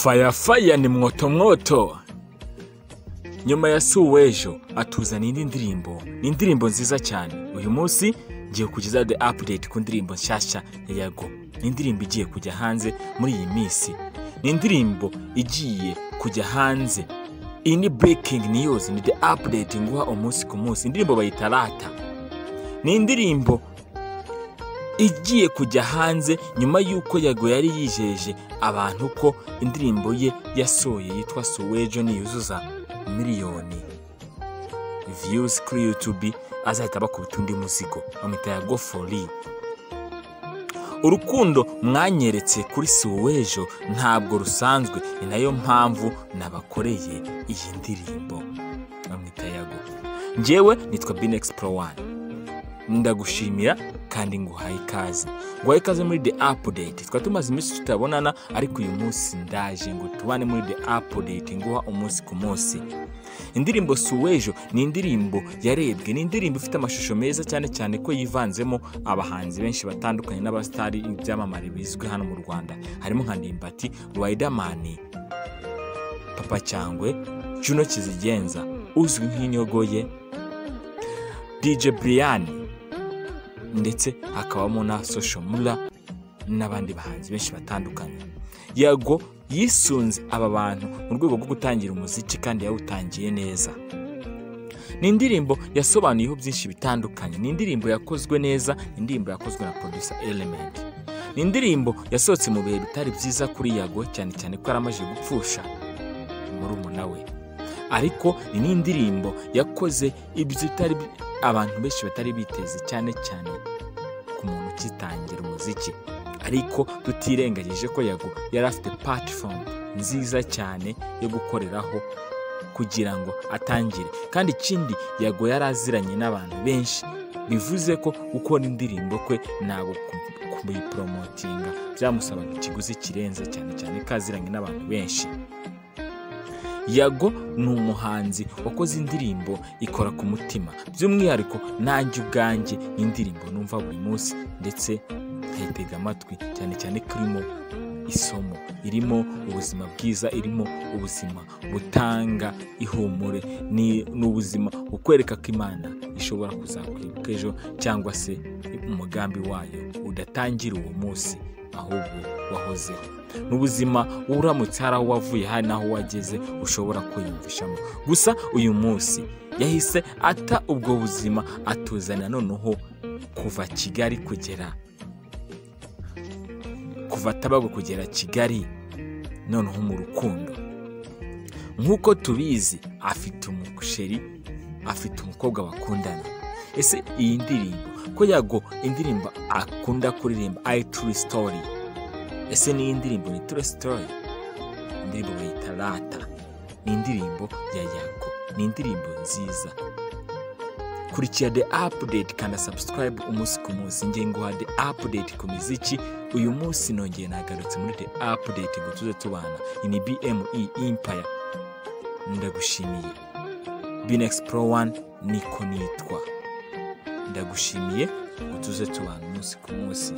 Fire ni mwoto. Nyuma ya Suwejo atuzana indi ndirimbo. Ni indirimbo nziza cyane. Uyu munsi ngiye kugeza the update ku ndirimbo nshyashya ya Yago. Ni indirimbo igiye kujya hanze muri iyi minsi. Ni indirimbo igiye kujya hanze. Iyi ni breaking news, ni the update nguha umunsi ku munsi. Indirimbo bayita Rata. Ni indirimbo igiye kujya hanze nyuma yuko Yago yari yijeje abantu ko indirimbo ye yasohoye yitwa Suwejo niyuzuza miliyoni views kuri YouTube azahita bakubita undi muzigo bamwita Yago for real. Urukundo mwanyeretse kuri Suwejo ntabwo rusanzwe, ni nayo mpamvu nabakoreye iyi ndirimbo bamwita Yago. Njyewe nitwa IBYAVUZWE, ndagushimira kandi nguhaye ikaze muri the update. Twatumaze iminsi tutabonana, ariko uyu munsi ndaje ngo tubane muri the update nguha umunsi ku munsi. Indirimbo Suwejo ni indirimbo yarebwe, ni indirimbo ifite amashusho meza cyane ko yivanzemo abahanzi benshi batandukanye n'abastari ibyamamare bizwi hano mu Rwanda. Harimo nka Ndimbati, Riderman, Papa Cyangwe, Juno Kizigenza uzwi nk'Inyogoye, DJ Brian, ndetse hakabamo na Social Mula n'abandi bahanzi benshi batandukanye. Yago yisunze aba bantu mu rwego rwo gutangira umuziki kandi yawutangiye neza. Ni indirimbo yasobanuyeho byinshi bitandukanye, ni indirimbo yakozwe neza, indirimbo yakozwe na producer Element. Ni indirimbo yasohotse mu bihe bitari byiza kuri Yago, cyane ko yaramaje gupfusha murumuna we. Ariko ni indirimbo yakoze ibyo abantu benshi batari biteze, cyane ku muntu ukitangira umuziki. Ariko tutirengagije ko Yago yari afite platform nziza cyane yo gukoreraho kugira ngo atangire. Kandi ikindi, Yago yari aziranye n'abantu benshi, bivuze ko gukora indirimbo kwe ntabwo kuyipromotinga byamusaba ikiguzi kirenze, cyane kaziranye n'abantu benshi. Yago ni umuhanzi wakoze indirimbo ikora ku mutima, by'umwihariko nanjye ubwanjye indirimbo numva buri munsi ndetse nkayitega amatwi, cyane kirimo isomo, irimo ubuzima bwiza, irimo ubuzima butanga ihumure, ni ubuzima ukwereka ko Imana ishobora kuzakwibuka ejo, cyangwa se umugambi wayo udatangira uwo munsi ahubwo wahozeho. N'ubuzima uramutse hari aho wavuye, hari naho wageze ushobora kwiyumvishamo. Gusa uyu munsi yahise ata ubwo buzima, atuzana noneho kuva Kigali kuva Tabago kugera Kigali, noneho mu rukundo. Nk'uko tubizi, afite umusheri, afite umukobwa bakundana. Ese iyi ndirimbo ko Yago indirimbo akunda kuririmba I True Story, ese ni indirimbo ni True Story? Indirimbo bayita Rata, ni indirimbo ya Yago, ni indirimbo nziza. Kurikira the update kandi subscribe umunsi ku munsi, ngiye nguha the update ku muziki. Uyu munsi nongeye nagarutse muri the update ngo tuze tubana. Ini BME Empire, ndagushimiye. IBYAVUZWE niko nitwa. Ndagushimiye ngo tuze tubana umunsi ku munsi.